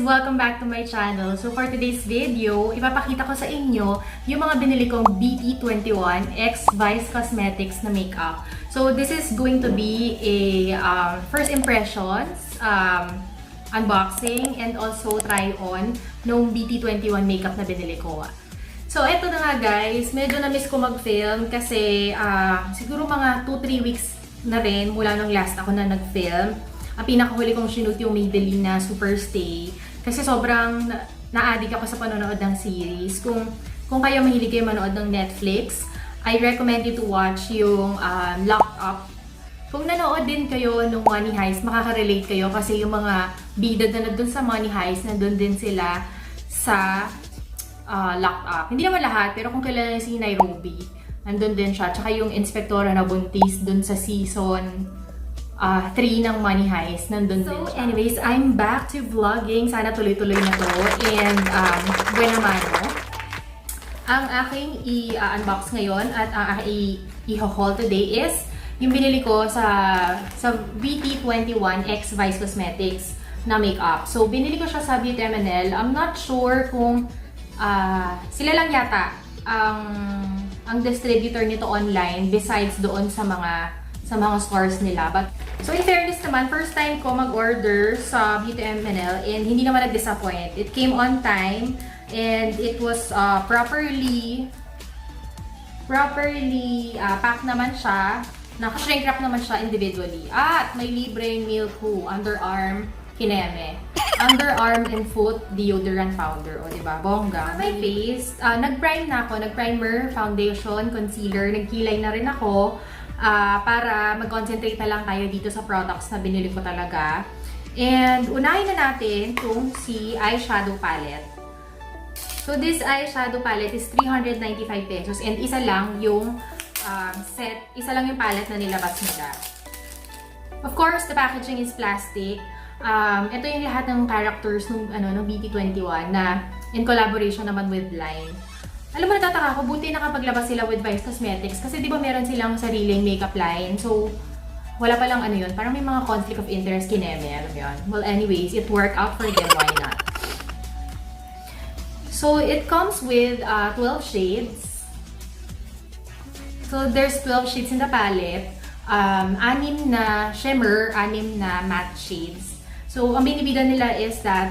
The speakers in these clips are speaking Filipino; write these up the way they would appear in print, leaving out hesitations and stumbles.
Welcome back to my channel. So for today's video, ipapakita ko sa inyo yung mga binili kong BT21 x Vicecosmetics na makeup. So this is going to be a first impressions, unboxing, and also try on nung BT21 makeup na binili ko. So eto na nga guys, medyo na-miss ko mag-film kasi siguro mga 2-3 weeks na rin mula nung last ako na nag-film. Ang pinakahuli kong shoot yung Maybelline na Superstay. Kasi sobrang na-addict ako sa panonood ng series. Kung kayo mahilig kayo manood ng Netflix, I recommend you to watch yung Locked Up. Kung nanood din kayo ng Money Heist, makaka-relate kayo kasi yung mga bida na nandun sa Money Heist, nandun din sila sa Locked Up. Hindi naman lahat, pero kung kilala si Nairobi, nandun din siya. Tsaka yung inspektora na buntis dun sa season 3 ng Money Heist, nandun din siya. Anyways, I'm back to vlogging. Sana tuloy-tuloy na to. And, buena mano. Ang aking i-unbox ngayon at ang aking i-haul today is yung binili ko sa BT21 x Vicecosmetics na makeup. So, binili ko siya sa BTMNL. I'm not sure kung sila lang yata ang distributor nito online besides doon sa mga stores nila. But, so in fairness naman, first time ko mag-order sa BTMNL and hindi naman nag-disappoint. It came on time and it was properly packed naman siya. Naka-shrink wrap naman siya individually. At may libreng Milk Who, underarm, kineme. Underarm and foot deodorant powder. O, diba? Bongga. My face, nag-prime na ako. Nag-primer, foundation, concealer. Nagkilay na rin ako. Para mag-concentrate na lang tayo dito sa products na binili ko talaga. And unahin na natin itong si eyeshadow palette. So this eyeshadow palette is 395 pesos and isa lang yung set, isa lang yung palette na nilabas nila. Of course, the packaging is plastic. Ito yung lahat ng characters ng BT21 na in collaboration naman with Line. Alam mo, natataka ako, buti nakapaglabas sila with Vicecosmetics kasi di ba meron silang sariling makeup line. So, wala palang ano yun. Parang may mga conflict of interest kineme. Alam yun. Well, anyways, it worked out for them. Why not? So, it comes with 12 shades. So, there's 12 shades in the palette. 6 na shimmer, 6 na matte shades. So, ang binibida nila is that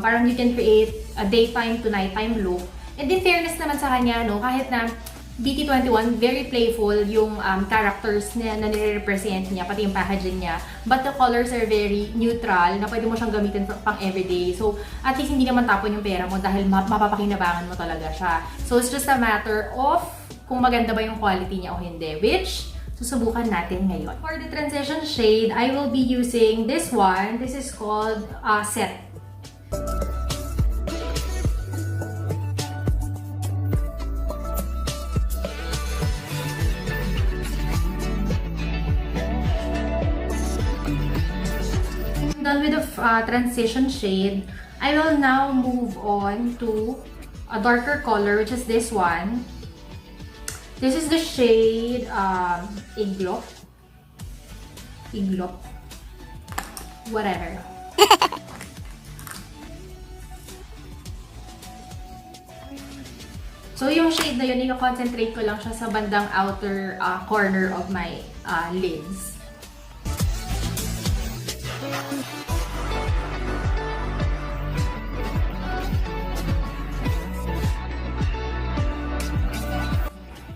parang you can create a daytime to nighttime look. And in fairness naman sa kanya, no, kahit na BT21, very playful yung characters na nire-represent niya, pati yung packaging niya. But the colors are very neutral, na pwede mo siyang gamitin pang everyday. So, at least hindi naman tapon yung pera mo dahil mapapakinabangan mo talaga siya. So, it's just a matter of kung maganda ba yung quality niya o hindi, which susubukan natin ngayon. For the transition shade, I will be using this one. This is called Set. Done with the transition shade, I will now move on to a darker color, which is this one. This is the shade Iglop. Whatever. So yung shade na yun, i-concentrate ko lang siya sa bandang outer corner of my lids.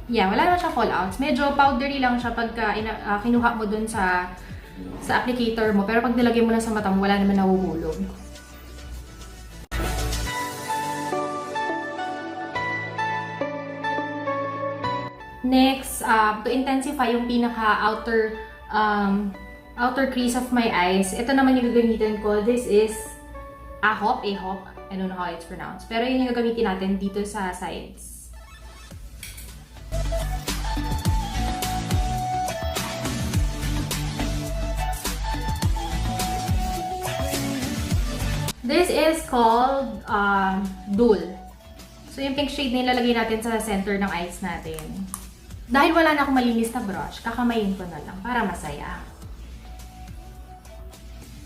Yeah, wala naman siya fallouts. Medyo powdery lang siya pagka kinuha mo dun sa applicator mo. Pero pag nilagay mo na sa mata mo, wala naman nahuhulog. Next, to intensify yung pinaka-outer crease of my eyes, ito naman yung gagamitin ko. This is Ahop. I don't know how it's pronounced. Pero yun yung gagamitin natin dito sa sides. This is called Dull. So, yung pink shade na ilalagay natin sa center ng eyes natin. Dahil wala na akong malinis na brush, kakamayin ko na lang para masaya.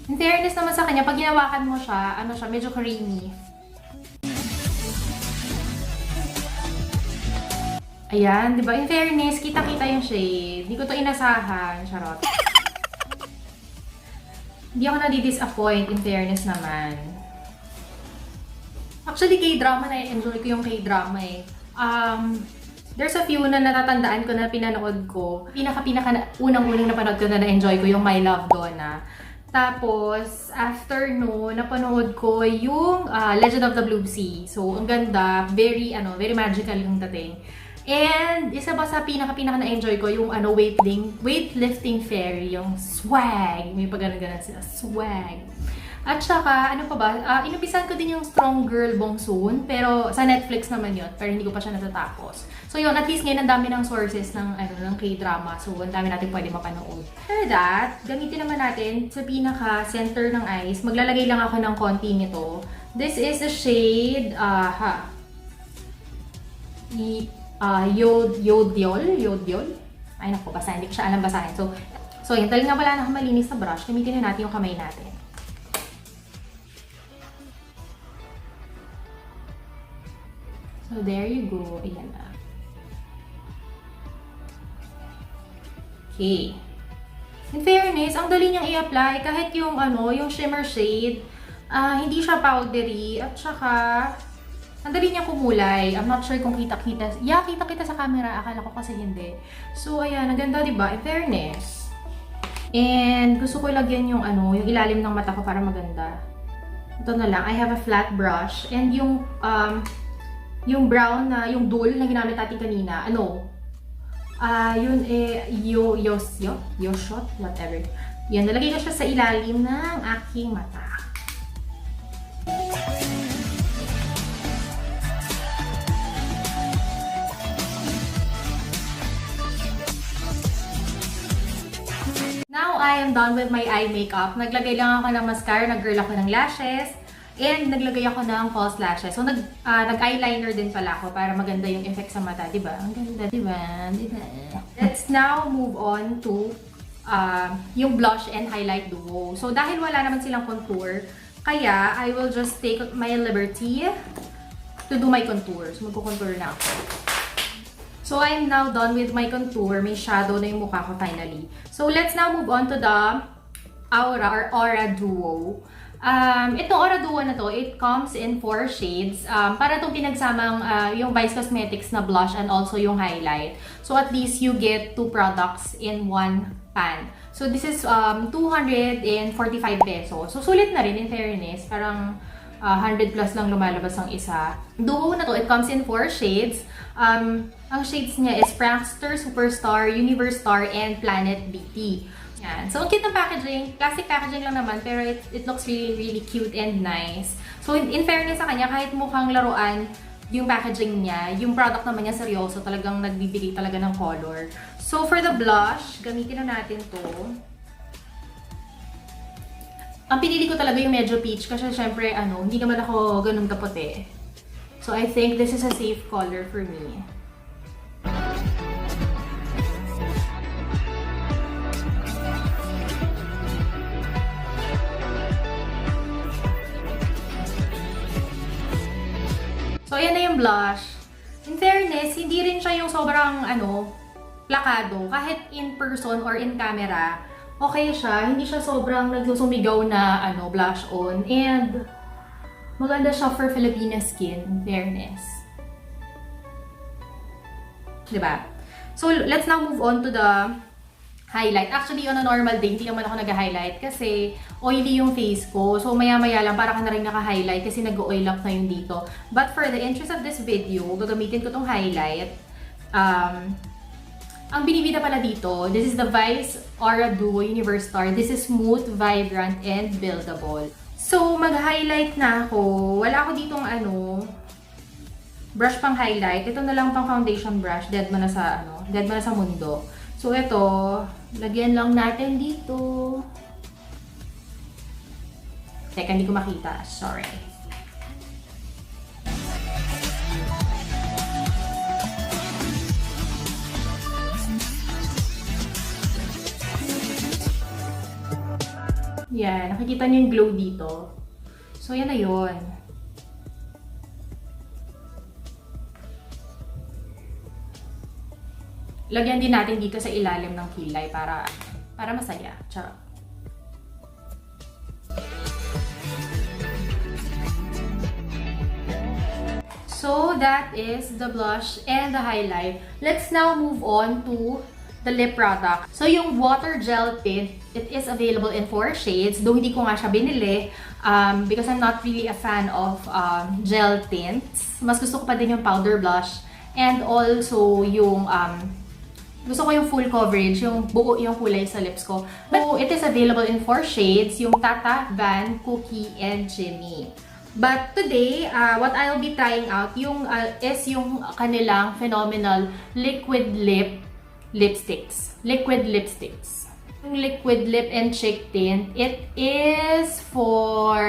In fairness naman sa kanya, pag ginawakan mo siya, ano siya, medyo creamy. Ayan, di ba? In fairness, kita-kita yung shade. Hindi ko to inasahan. Charot. Hindi ako nadi-disappoint, in fairness naman. Actually, K-drama na-enjoy ko yung K-drama eh. There's a few na natatandaan ko na pinanood ko. Pinaka unang-unang napanood ko na na-enjoy ko yung My Love Donna. Tapos, after no, napanood ko yung Legend of the Blue Sea. So, ang ganda. Very magical yung dating. And, isa pa sa pinaka na-enjoy ko, yung weightlifting fairy, yung swag. May pag-ganan sila, swag. At saka, ano pa ba, inupisan ko din yung Strong Girl Bong Soon, pero sa Netflix naman yun, pero hindi ko pa siya natatapos. So yun, at least ngayon, ang dami ng sources ng K-drama, so ang dami natin pwede mapanood. For that, gamitin naman natin sa pinaka-center ng eyes, maglalagay lang ako ng konti nito. This is the shade, Yodiol. Ay naku, basahin. Hindi ko siya alam basahin. So yun, dahil nga wala na akong malinis na brush, gamitin na natin yung kamay natin. So there you go. Ayan na. Okay. In fairness, ang dali niyang i-apply. Kahit yung yung shimmer shade, hindi siya powdery. At saka, ang dali niyang kumulay. I'm not sure kung kita-kita. Yeah, kita-kita sa camera. Akala ko kasi hindi. So, ayan. Ang ganda, diba? In fairness. And, gusto ko lagyan yung yung ilalim ng mata ko para maganda. Ito na lang. I have a flat brush. And yung brown na, yung dull na ginamit natin kanina. Yun Yoshot, whatever. Yan, nalagay ko siya sa ilalim ng aking mata. Now, I am done with my eye makeup. Naglagay lang ako ng mascara, nag-curl ako ng lashes, and naglagay ako ng false lashes. So, nag-eyeliner din pala ako para maganda yung effect sa mata. Diba? Ang ganda, diba? Diba? Let's now move on to yung blush and highlight duo. So, dahil wala naman silang contour, kaya I will just take my liberty to do my contour. So, magko-contour na ako. So, I'm now done with my contour. May shadow na yung mukha ko finally. So, let's now move on to the Aura Duo. Itong Aura Duo na to, it comes in 4 shades. Para itong pinagsamang yung Vicecosmetics na blush and also yung highlight. So, at least you get 2 products in 1 pan. So, this is 245 pesos. So, sulit na rin in fairness. Parang 100 plus lang lumalabas ang isa. Duo na to, it comes in 4 shades. Ang shades niya is Prankster, Superstar, Universtar, and Planet BT. Yan. So, ang cute ng packaging. Plastic packaging lang naman, pero it looks really, really cute and nice. So, in fairness sa kanya, kahit mukhang laruan yung packaging niya, yung product naman niya seryoso, talagang nagbibigay talaga ng color. So, for the blush, gamitin na natin to. Ang pinili ko talaga yung medyo peach kasi syempre, hindi naman ako ganun kaputi. So, I think this is a safe color for me. So, ayan na yung blush. In fairness, hindi rin siya yung sobrang, plakado. Kahit in person or in camera, okay siya. Hindi siya sobrang nagsusumigaw na, blush on. And, maganda siya for Filipina skin, in fairness. Diba? So, let's now move on to the highlight. Actually, on a normal day, hindi naman ako nag-highlight kasi oily yung face ko. So, maya-maya lang, para ka na rin naka-highlight kasi nag-oil up na yun dito. But for the interest of this video, gagamitin ko tong highlight. Ang binibida pala dito, this is the Vice Aura Duo Universtar. This is smooth, vibrant, and buildable. So, mag-highlight na ako. Wala ako ditong brush pang highlight. Ito na lang pang foundation brush. Dead mo na sa mundo. So, ito, lagyan lang natin dito. Teka, hindi ko makita. Sorry. Yan, nakikita niyo yung glow dito. So, yan na yun. Lagyan din natin dito sa ilalim ng kilay para masaya. Charot. So, that is the blush and the highlight. Let's now move on to the lip product. So, yung water gel tint, it is available in 4 shades. Though hindi ko nga siya binili because I'm not really a fan of gel tints. Mas gusto ko pa din yung powder blush and also yung gusto ko yung full coverage, yung buo yung kulay sa lips ko. So, it is available in 4 shades, yung Tata, Van, Cooky, and Chimmy. But today, what I'll be trying out is yung kanilang phenomenal liquid lipsticks. Liquid lipsticks. Yung liquid lip and cheek tint, it is for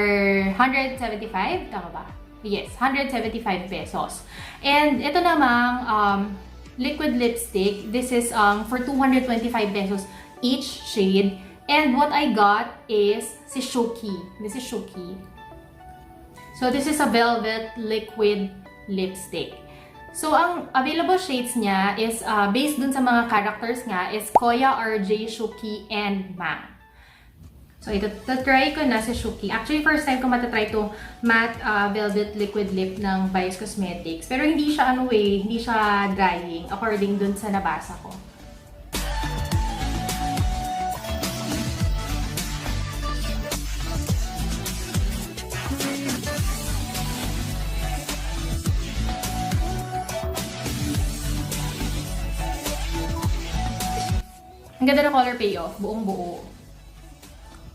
175, tama ba? Yes, 175 pesos. And ito namang liquid lipstick, this is for 225 pesos each shade. And what I got is si Shooky. This is Shooky. So this is a velvet liquid lipstick. So ang available shades niya is based dun sa mga characters nga is Koya, RJ, Shooky, and Mang. So ito, try ko na si Shooky. Actually, first time ko matatry itong matte velvet liquid lip ng Vicecosmetics. Pero hindi siya hindi siya drying according dun sa nabasa ko. Ang ganda ng color payoff, buong buo.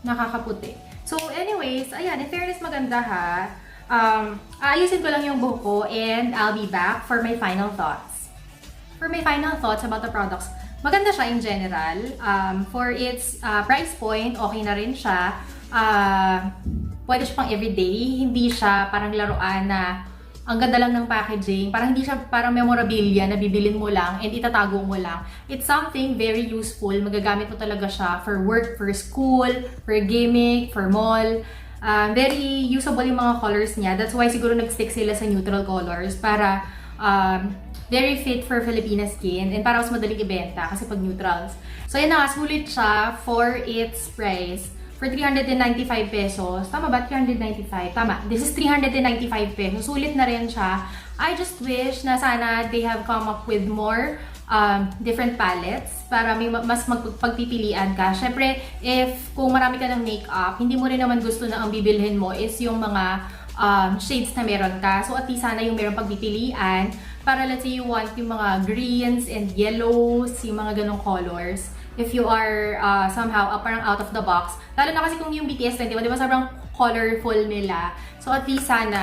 Nakakaputi. So, anyways, ayan, in fairness maganda ha. Aayusin ko lang yung buhok ko and I'll be back for my final thoughts. For my final thoughts about the products, maganda siya in general. For its price point, okay na rin siya. Pwede siya pang everyday. Hindi siya parang laruan na ang ganda lang ng packaging. Parang hindi siya parang memorabilia na bibilin mo lang and itatago mo lang. It's something very useful. Magagamit mo talaga siya for work, for school, for gaming, for mall. Very usable yung mga colors niya. That's why siguro nag-stick sila sa neutral colors para very fit for Filipina skin and para mas madaling ibenta kasi pag neutrals. So yun na nga, sulit siya for its price. For 395 pesos. Tama ba? 395. Tama. This is 395 pesos. Sulit na rin siya. I just wish na sana they have come up with more different palettes para may mas magpagpipilian ka. Syempre, kung marami ka ng makeup, hindi mo rin naman gusto na ang bibilhin mo is yung mga shades na meron ka. So, at least sana yung meron pagpipilian para let's say you want yung mga greens and yellows, yung mga ganong colors. If you are somehow parang out of the box. Lalo na kasi kung yung BTS21, di ba sobrang colorful nila. So at least sana,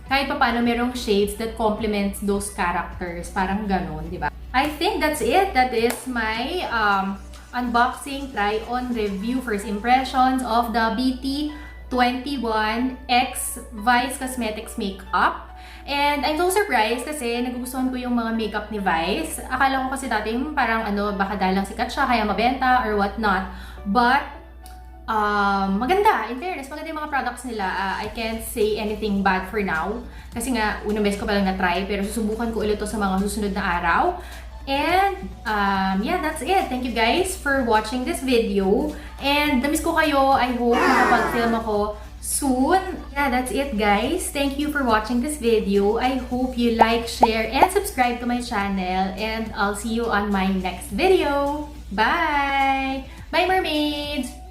kahit pa paano merong shades that complements those characters. Parang ganun, di ba? I think that's it. That is my unboxing, try-on, review, first impressions of the BT21 X Vicecosmetics makeup. And I'm so surprised kasi nagugustuhan ko yung mga makeup ni Vice. Akala ko kasi dati parang baka dahil lang sikat siya, kaya mabenta or whatnot. But, maganda. In fairness, maganda yung mga products nila. I can't say anything bad for now. Kasi nga, unang beses ko pa lang na-try. Pero susubukan ko ulit to sa mga susunod na araw. And, yeah, that's it. Thank you guys for watching this video. And, namiss ko kayo. I hope makapag-film ako soon. Yeah, that's it guys. Thank you for watching this video. I hope you like, share, and subscribe to my channel. And I'll see you on my next video. Bye! Bye mermaids!